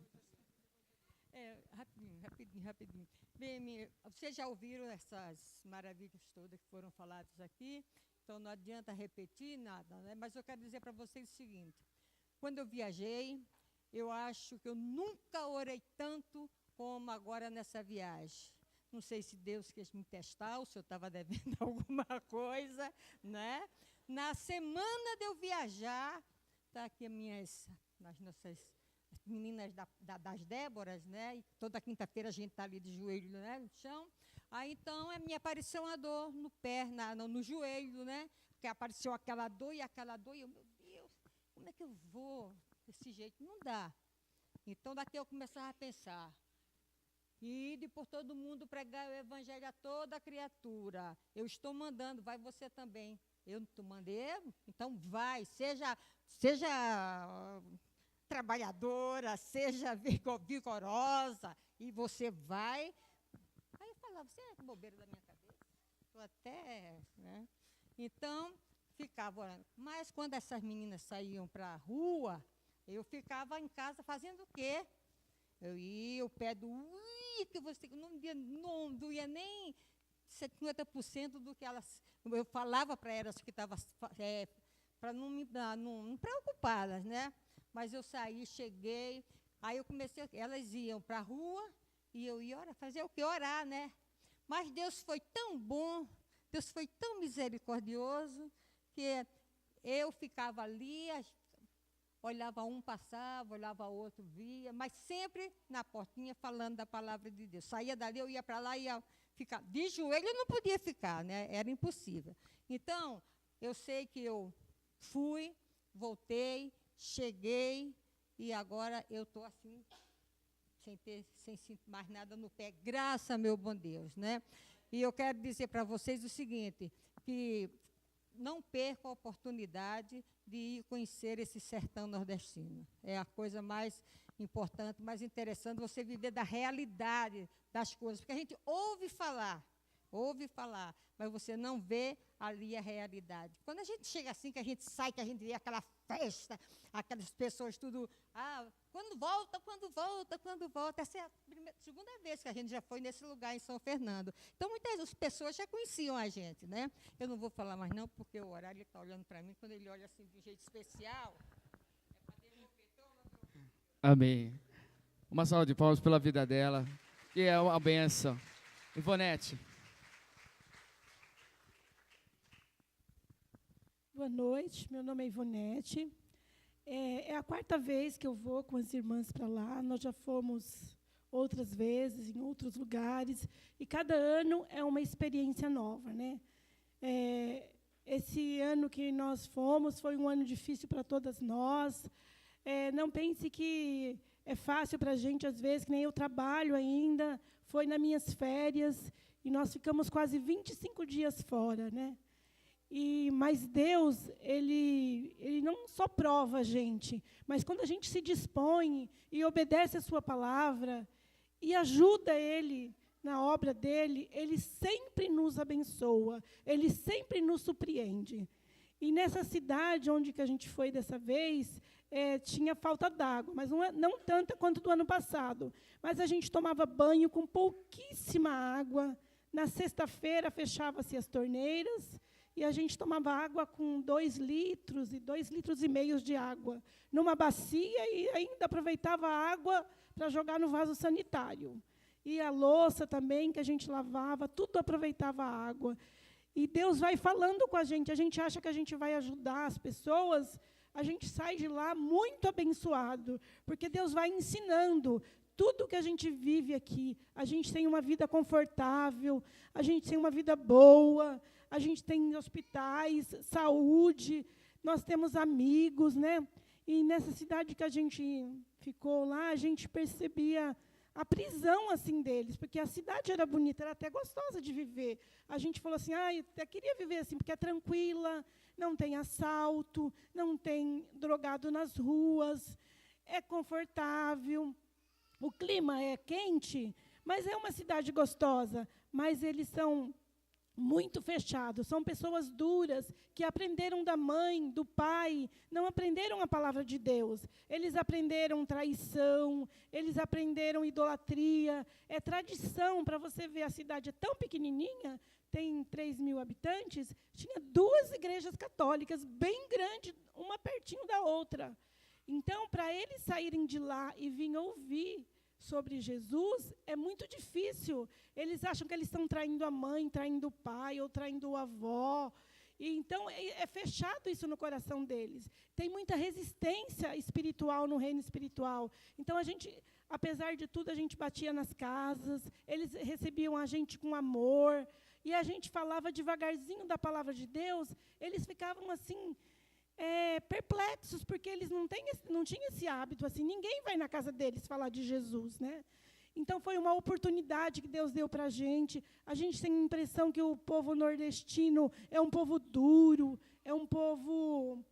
Rapidinho. Bem, vocês já ouviram essas maravilhas todas que foram faladas aqui, então não adianta repetir nada, né? Mas eu quero dizer para vocês o seguinte: quando eu viajei, eu acho que eu nunca orei tanto como agora nessa viagem. Não sei se Deus quis me testar, ou se eu estava devendo alguma coisa, né? Na semana de eu viajar, está aqui as nossas meninas das Déboras, né? E toda quinta-feira a gente está ali de joelho, né, no chão. Aí, então, me apareceu uma dor no pé, no joelho, né? Porque apareceu aquela dor, e eu, meu Deus, como é que eu vou desse jeito? Não dá. Então, daqui eu começava a pensar, ide por todo mundo pregar o evangelho a toda criatura. Eu estou mandando, vai você também. Eu não mandei, então vai, seja trabalhadora, seja vigorosa, e você vai. Aí eu falava, você é bobeira da minha cabeça? Estou até, né? Então, ficava orando. Mas quando essas meninas saíam para a rua, eu ficava em casa fazendo o quê? Eu ia, o pé doía, que você não doía nem 50% do que elas. Eu falava para elas que estava, para não preocupá-las, né? Mas eu saí, cheguei, aí eu comecei, elas iam para a rua e eu ia orar, fazer o quê? Orar, né? Mas Deus foi tão bom, Deus foi tão misericordioso, que eu ficava ali, olhava um, passava, olhava outro, via, mas sempre na portinha falando da palavra de Deus. Saía dali, eu ia para lá, ia ficar. De joelho eu não podia ficar, né? Era impossível. Então, eu sei que eu fui, voltei, cheguei, e agora eu estou assim, sem sentir mais nada no pé, graças a meu bom Deus, né? E eu quero dizer para vocês o seguinte, que não percam a oportunidade de ir conhecer esse sertão nordestino. É a coisa mais importante, mais interessante, você viver da realidade das coisas, porque a gente ouve falar, mas você não vê ali a realidade. Quando a gente chega assim, que a gente sai, que a gente vê aquela festa, aquelas pessoas tudo, quando volta. Essa é a segunda vez que a gente já foi nesse lugar em São Fernando. Então, muitas pessoas já conheciam a gente, né? Eu não vou falar mais não, porque o horário, ele está olhando para mim, quando ele olha assim de um jeito especial, é para devolver toda a... Amém. Uma salva de palmas pela vida dela, que é uma benção. Ivonete. Boa noite, meu nome é Ivonete. É a quarta vez que eu vou com as irmãs para lá. Nós já fomos outras vezes, em outros lugares, e cada ano é uma experiência nova, né? Esse ano que nós fomos foi um ano difícil para todas nós. Não pense que é fácil para a gente, às vezes, que nem eu trabalho ainda. Foi nas minhas férias, e nós ficamos quase 25 dias fora, né? Mas Deus, ele não só prova a gente, mas quando a gente se dispõe e obedece a sua palavra e ajuda Ele na obra dEle, Ele sempre nos abençoa, Ele sempre nos surpreende. E nessa cidade onde que a gente foi dessa vez, tinha falta d'água, mas não tanta quanto do ano passado. Mas a gente tomava banho com pouquíssima água. Na sexta-feira fechava-se as torneiras, e a gente tomava água com 2 litros e 2,5 litros de água numa bacia, e ainda aproveitava a água para jogar no vaso sanitário. E a louça também, que a gente lavava, tudo aproveitava a água. E Deus vai falando com a gente acha que a gente vai ajudar as pessoas, a gente sai de lá muito abençoado, porque Deus vai ensinando. Tudo que a gente vive aqui, a gente tem uma vida confortável, a gente tem uma vida boa, a gente tem hospitais, saúde, nós temos amigos, né? E nessa cidade que a gente ficou lá, a gente percebia a prisão assim deles, porque a cidade era bonita, era até gostosa de viver. A gente falou assim, eu até queria viver assim, porque é tranquila, não tem assalto, não tem drogado nas ruas, é confortável, o clima é quente, mas é uma cidade gostosa, mas eles são muito fechados, são pessoas duras, que aprenderam da mãe, do pai, não aprenderam a palavra de Deus. Eles aprenderam traição, eles aprenderam idolatria, é tradição. Para você ver, a cidade é tão pequenininha, tem 3.000 habitantes, tinha 2 igrejas católicas, bem grandes, uma pertinho da outra. Então, para eles saírem de lá e virem ouvir sobre Jesus, é muito difícil. Eles acham que eles estão traindo a mãe, traindo o pai, ou traindo o avó. E então é fechado isso no coração deles. Tem muita resistência espiritual no reino espiritual. Então a gente, apesar de tudo, a gente batia nas casas, eles recebiam a gente com amor, e a gente falava devagarzinho da palavra de Deus, eles ficavam assim, perplexos, porque eles não tinham esse hábito, assim, ninguém vai na casa deles falar de Jesus, né? Então, foi uma oportunidade que Deus deu para a gente. A gente tem a impressão que o povo nordestino é um povo duro, é um povo,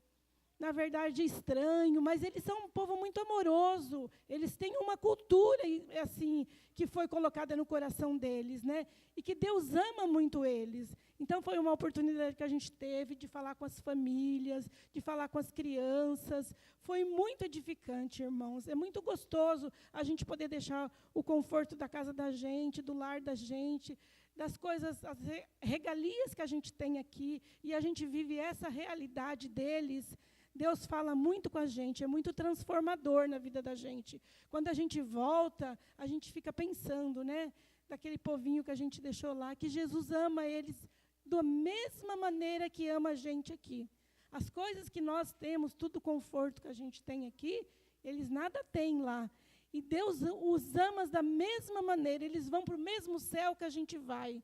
na verdade, estranho, mas eles são um povo muito amoroso. Eles têm uma cultura, assim, que foi colocada no coração deles, né? E que Deus ama muito eles. Então, foi uma oportunidade que a gente teve de falar com as famílias, de falar com as crianças. Foi muito edificante, irmãos. É muito gostoso a gente poder deixar o conforto da casa da gente, do lar da gente, das coisas, as regalias que a gente tem aqui, e a gente vive essa realidade deles. Deus fala muito com a gente, é muito transformador na vida da gente. Quando a gente volta, a gente fica pensando, né, daquele povinho que a gente deixou lá, que Jesus ama eles da mesma maneira que ama a gente aqui. As coisas que nós temos, todo o conforto que a gente tem aqui, eles nada têm lá. E Deus os ama da mesma maneira, eles vão para o mesmo céu que a gente vai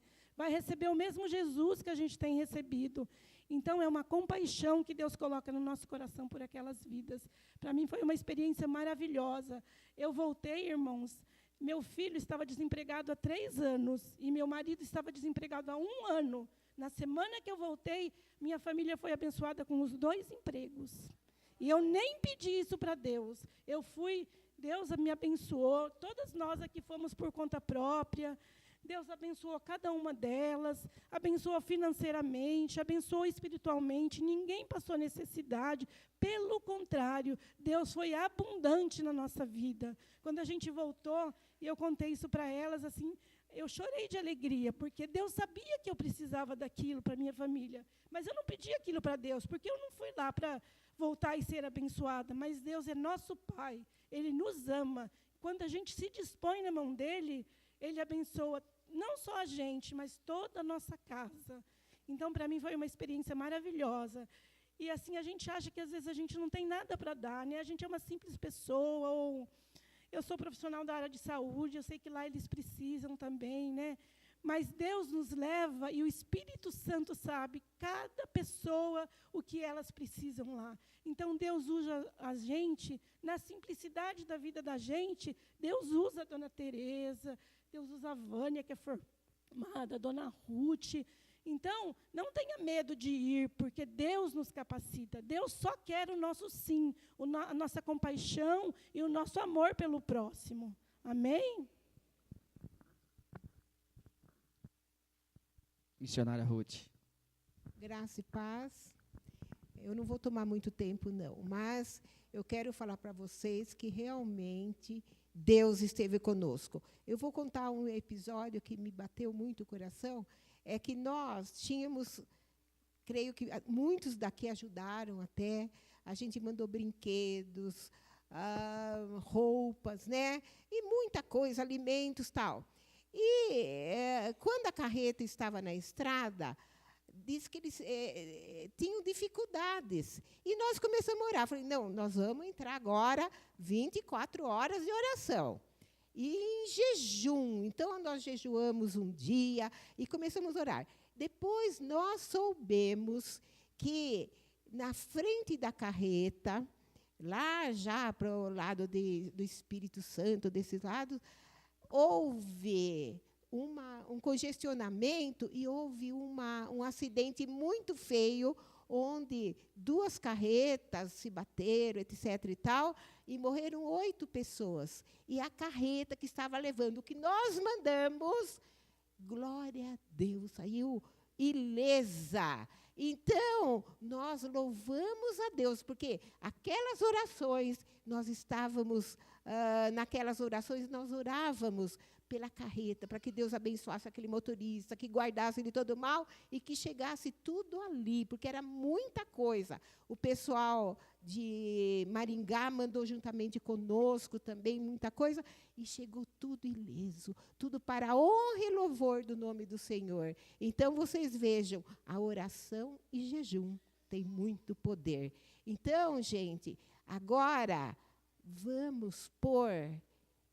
receber o mesmo Jesus que a gente tem recebido. Então, é uma compaixão que Deus coloca no nosso coração por aquelas vidas. Para mim, foi uma experiência maravilhosa. Eu voltei, irmãos, meu filho estava desempregado há 3 anos, e meu marido estava desempregado há 1 ano. Na semana que eu voltei, minha família foi abençoada com os 2 empregos. E eu nem pedi isso para Deus. Eu fui, Deus me abençoou, todas nós aqui fomos por conta própria. Deus abençoou cada uma delas, abençoou financeiramente, abençoou espiritualmente, ninguém passou necessidade. Pelo contrário, Deus foi abundante na nossa vida. Quando a gente voltou, e eu contei isso para elas, assim, eu chorei de alegria, porque Deus sabia que eu precisava daquilo para a minha família. Mas eu não pedi aquilo para Deus, porque eu não fui lá para voltar e ser abençoada. Mas Deus é nosso Pai, Ele nos ama. Quando a gente se dispõe na mão dEle, Ele abençoa não só a gente, mas toda a nossa casa. Então, para mim, foi uma experiência maravilhosa. E, assim, a gente acha que, às vezes, a gente não tem nada para dar, né? A gente é uma simples pessoa, ou eu sou profissional da área de saúde, eu sei que lá eles precisam também, né? Mas Deus nos leva, e o Espírito Santo sabe, cada pessoa, o que elas precisam lá. Então, Deus usa a gente, na simplicidade da vida da gente, Deus usa a Dona Tereza, Deus usa a Vânia, que é formada, a Dona Ruth. Então, não tenha medo de ir, porque Deus nos capacita. Deus só quer o nosso sim, a nossa compaixão e o nosso amor pelo próximo. Amém? Missionária Ruth. Graça e paz. Eu não vou tomar muito tempo, não, mas eu quero falar para vocês que realmente Deus esteve conosco. Eu vou contar um episódio que me bateu muito o coração, é que nós tínhamos, creio que muitos daqui ajudaram até, a gente mandou brinquedos, roupas, né? E muita coisa, alimentos, tal. E quando a carreta estava na estrada, disse que eles tinham dificuldades. E nós começamos a orar. Falei, não, nós vamos entrar agora 24 horas de oração. E em jejum. Então, nós jejuamos um dia e começamos a orar. Depois, nós soubemos que, na frente da carreta, lá já para o lado do Espírito Santo, desses lados, houve um congestionamento e houve um acidente muito feio, onde 2 carretas se bateram, etc. e tal, e morreram 8 pessoas. E a carreta que estava levando o que nós mandamos, glória a Deus, saiu ilesa. Então, nós louvamos a Deus, porque aquelas orações nós estávamos naquelas orações, nós orávamos pela carreta, para que Deus abençoasse aquele motorista, que guardasse de todo mal e que chegasse tudo ali, porque era muita coisa. O pessoal de Maringá mandou juntamente conosco também muita coisa, e chegou tudo ileso, tudo para a honra e louvor do nome do Senhor. Então, vocês vejam, a oração e jejum tem muito poder. Então, gente, agora vamos pôr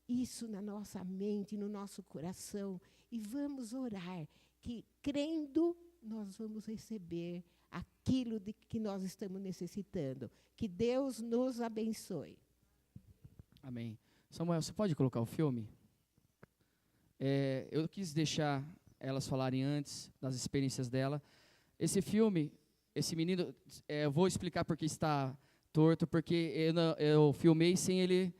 isso na nossa mente, no nosso coração, e vamos orar, que crendo nós vamos receber aquilo de que nós estamos necessitando. Que Deus nos abençoe. Amém. Samuel, você pode colocar o filme? Eu quis deixar elas falarem antes das experiências dela. Esse filme, esse menino, eu vou explicar porque está torto, porque eu filmei sem ele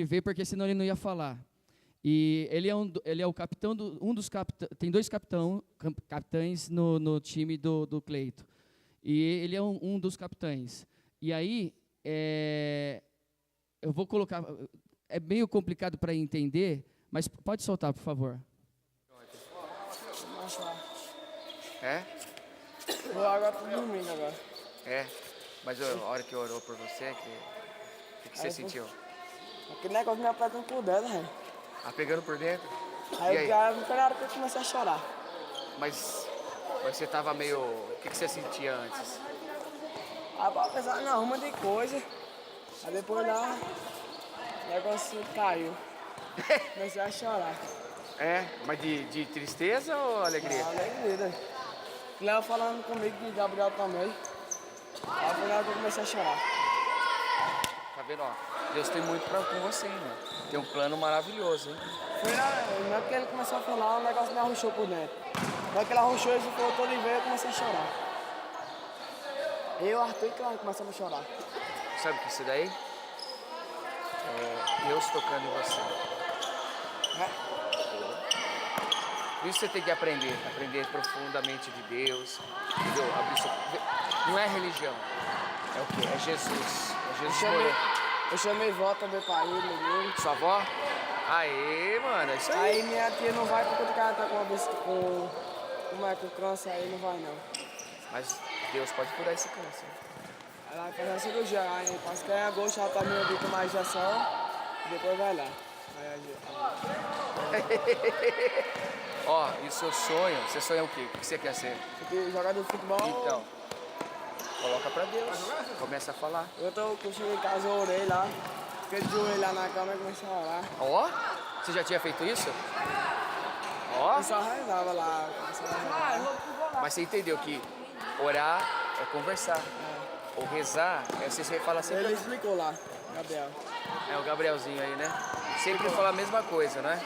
ver, porque senão ele não ia falar. E ele é o capitão, tem 2 capitães no time do Cleito. E ele é um dos capitães. E aí, eu vou colocar, é meio complicado para entender, mas pode soltar, por favor. É? Vou agora pro domingo agora. É? Mas a hora que orou por você, o que você sentiu? Aquele negócio me apertando por dentro, velho. Ah, pegando por dentro? Aí não foi na hora que eu comecei a chorar. Mas você tava meio... O que você sentia antes? Aí eu pensava, não, uma de coisa. Aí depois lá, o negócio caiu. Comecei a chorar. É? Mas de tristeza ou alegria? Alegria, né? Léo falando comigo de Gabriel também. Aí foi na hora que eu comecei a chorar. Tá vendo, ó? Deus tem muito com você, né? Tem um plano maravilhoso, hein? Não é porque ele começou a falar, o negócio me arrochou por dentro. Na hora que ele arrochou, ele falou todo e veio, eu comecei a chorar. Eu, Arthur e Cláudio começamos a chorar. Sabe o que é isso daí? Deus tocando em você. Por isso você tem que aprender profundamente de Deus, entendeu? Não é religião, é o quê? É Jesus. É Jesus. Eu chamei vó também pra ir, menino. Sua avó? Aê, mano, é isso aí. Aí minha tia não vai porque o cara tá com câncer, aí não vai não. Mas Deus pode curar esse câncer. Ela vai fazer a cirurgia lá, hein? Parece que é agosto, ela tá meio com mais injeção, e depois vai lá. Ó, e o seu sonho? Você sonha o quê? O que você quer ser? Jogador de futebol. Então, coloca pra Deus. Começa a falar. Eu cheguei em casa, eu orei lá. Fiquei de joelho lá na cama e comecei a orar. Ó, você já tinha feito isso? Ó. Eu só rezava lá. Mas você entendeu que orar é conversar. Ou rezar, você fala sempre... Ele explicou lá, Gabriel. É o Gabrielzinho aí, né? Sempre fala a mesma coisa, né?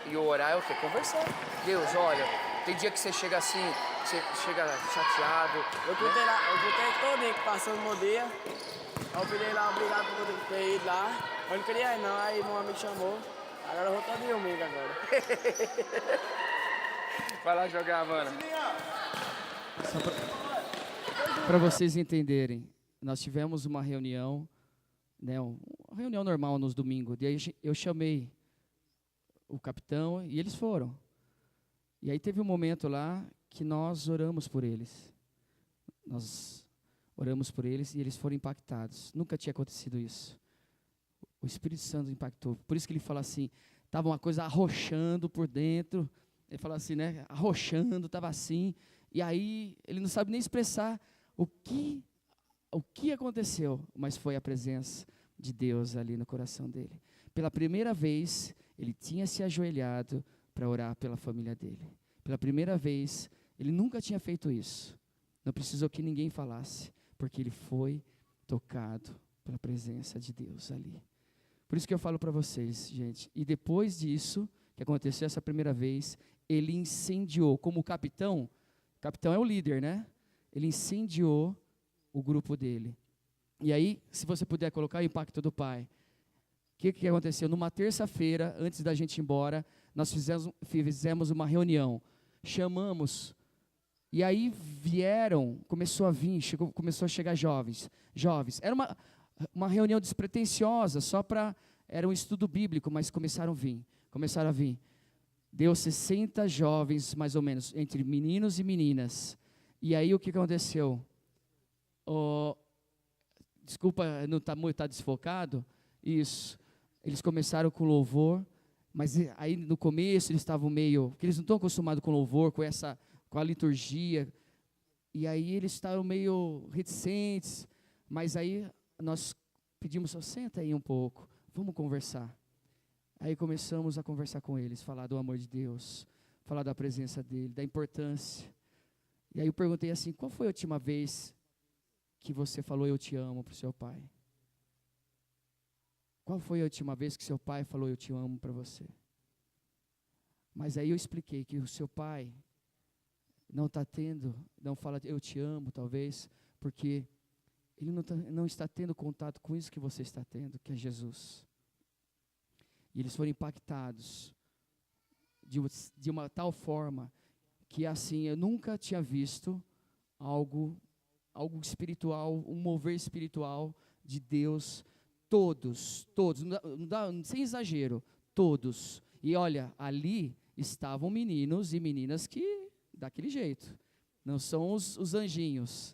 E o orar é o quê? Conversar. Deus, olha, tem dia que você chega assim, você chega chateado. Eu contei todo que passando no dia. Eu pedi lá, obrigado por ter ido lá. Eu não queria ir não, aí meu amigo chamou. Agora eu vou todo domingo agora. Vai lá jogar, mano. Para vocês entenderem, nós tivemos uma reunião, né, uma reunião normal nos domingos. E aí eu chamei o capitão e eles foram. E aí teve um momento lá que nós oramos por eles. Nós oramos por eles e eles foram impactados. Nunca tinha acontecido isso. O Espírito Santo impactou. Por isso que ele fala assim, estava uma coisa arrochando por dentro. Ele fala assim, né, arrochando, estava assim. E aí ele não sabe nem expressar o que aconteceu, mas foi a presença de Deus ali no coração dele. Pela primeira vez, ele tinha se ajoelhado para orar pela família dele. Pela primeira vez, ele nunca tinha feito isso. Não precisou que ninguém falasse, porque ele foi tocado pela presença de Deus ali. Por isso que eu falo para vocês, gente. E depois disso, que aconteceu essa primeira vez, ele incendiou, como capitão é o líder, né? Ele incendiou o grupo dele. E aí, se você puder colocar o impacto do pai. O que aconteceu? Numa terça-feira, antes da gente ir embora, nós fizemos uma reunião. Chamamos, e aí começou a chegar jovens. uma reunião despretensiosa, só para, era um estudo bíblico, mas começaram a vir. Deu 60 jovens, mais ou menos, entre meninos e meninas. E aí o que aconteceu? Desculpa, não está desfocado? Isso. Eles começaram com louvor, mas aí no começo eles estavam meio, porque eles não estão acostumados com louvor, com a liturgia, e aí eles estavam meio reticentes, mas aí nós pedimos, senta aí um pouco, vamos conversar. Aí começamos a conversar com eles, falar do amor de Deus, falar da presença dele, da importância. E aí eu perguntei assim, qual foi a última vez que você falou eu te amo para o seu pai? Qual foi a última vez que seu pai falou eu te amo para você? Mas aí eu expliquei que o seu pai não fala eu te amo, talvez, porque ele não está tendo contato com isso que você está tendo, que é Jesus. E eles foram impactados de uma tal forma que, assim, eu nunca tinha visto algo espiritual, um mover espiritual de Deus. Todos, sem exagero, todos. E olha, ali estavam meninos e meninas que, daquele jeito, não são os anjinhos.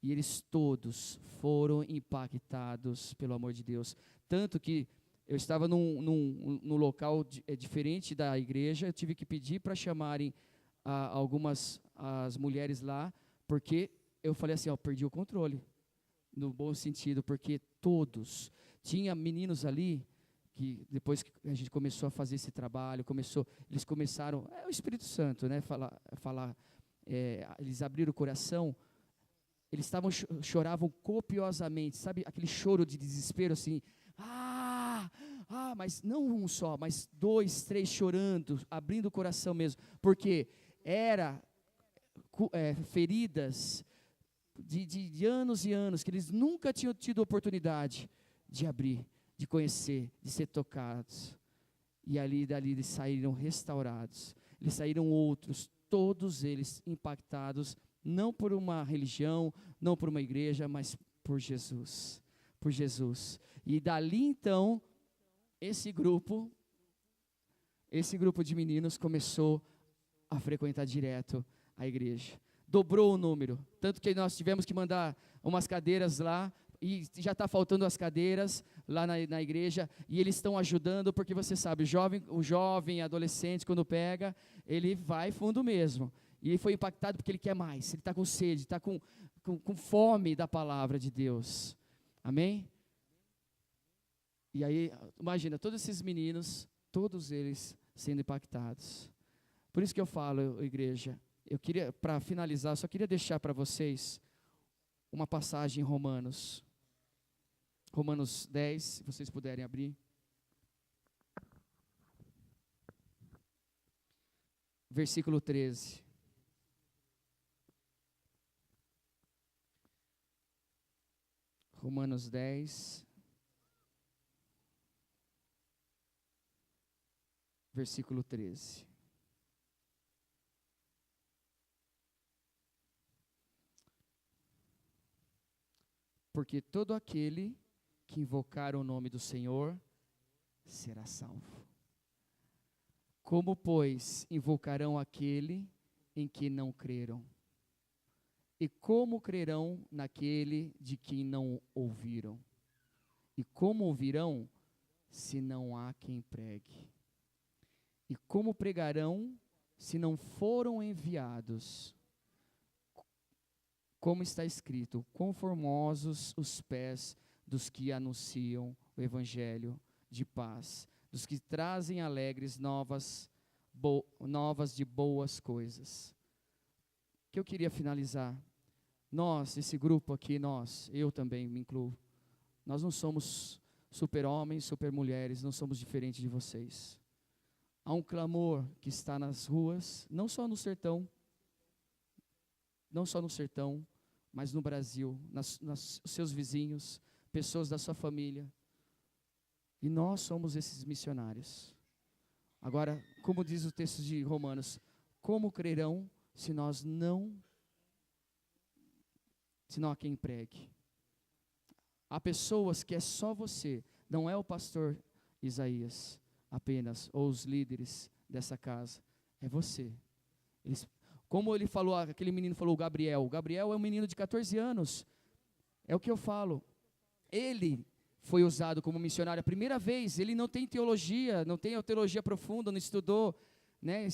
E eles todos foram impactados pelo amor de Deus. Tanto que eu estava num local diferente da igreja, eu tive que pedir para chamarem as mulheres lá, porque eu falei assim, perdi o controle, no bom sentido, porque todos, tinha meninos ali, que depois que a gente começou a fazer esse trabalho, eles começaram, o Espírito Santo, né, eles abriram o coração, eles choravam copiosamente, sabe, aquele choro de desespero, assim, mas não um só, mas 2, 3 chorando, abrindo o coração mesmo, porque era feridas de anos e anos, que eles nunca tinham tido oportunidade de abrir, de conhecer, de ser tocados. E dali eles saíram restaurados, eles saíram outros, todos eles impactados, não por uma religião, não por uma igreja, mas por Jesus. Por Jesus. E dali então, esse grupo de meninos começou a frequentar direto a igreja. Dobrou o número, tanto que nós tivemos que mandar umas cadeiras lá, e já está faltando as cadeiras lá na igreja, e eles estão ajudando, porque você sabe, o jovem adolescente, quando pega, ele vai fundo mesmo. E ele foi impactado porque ele quer mais, ele está com sede, está com fome da palavra de Deus. Amém? E aí, imagina, todos esses meninos, todos eles sendo impactados. Por isso que eu falo, igreja, eu queria, para finalizar, só queria deixar para vocês uma passagem em Romanos 10, se vocês puderem abrir. Versículo 13. Romanos 10, versículo 13. Porque todo aquele que invocar o nome do Senhor será salvo. Como, pois, invocarão aquele em que não creram? E como crerão naquele de quem não ouviram? E como ouvirão, se não há quem pregue? E como pregarão, se não foram enviados? Como está escrito, quão formosos os pés dos que anunciam o evangelho de paz, dos que trazem alegres novas de boas coisas. Que eu queria finalizar. Nós, esse grupo aqui, eu também me incluo, nós não somos super-homens, super-mulheres, não somos diferentes de vocês. Há um clamor que está nas ruas, não só no sertão, mas no Brasil, nos seus vizinhos, pessoas da sua família. E nós somos esses missionários. Agora, como diz o texto de Romanos, como crerão se não há quem pregue? Há pessoas que é só você, não é o pastor Isaías apenas, ou os líderes dessa casa, é você. Como ele falou, aquele menino falou, o Gabriel é um menino de 14 anos, é o que eu falo, ele foi usado como missionário a primeira vez, ele não tem teologia, não tem teologia profunda, não estudou, né?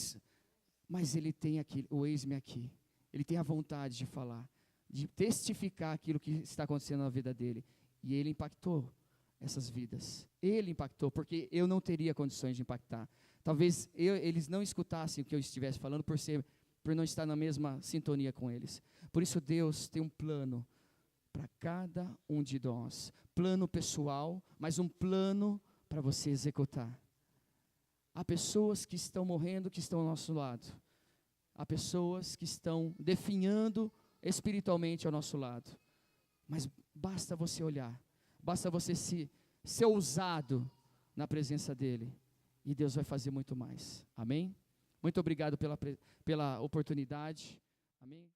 Mas ele tem aqui, o eis-me aqui, ele tem a vontade de falar, de testificar aquilo que está acontecendo na vida dele, e ele impactou essas vidas, ele impactou, porque eu não teria condições de impactar, talvez eles não escutassem o que eu estivesse falando, por não estar na mesma sintonia com eles. Por isso Deus tem um plano para cada um de nós, plano pessoal, mas um plano para você executar. Há pessoas que estão morrendo, que estão ao nosso lado. Há pessoas que estão definhando espiritualmente ao nosso lado. Mas basta você olhar, basta você ser ousado na presença dEle, e Deus vai fazer muito mais. Amém? Muito obrigado pela oportunidade. Amém?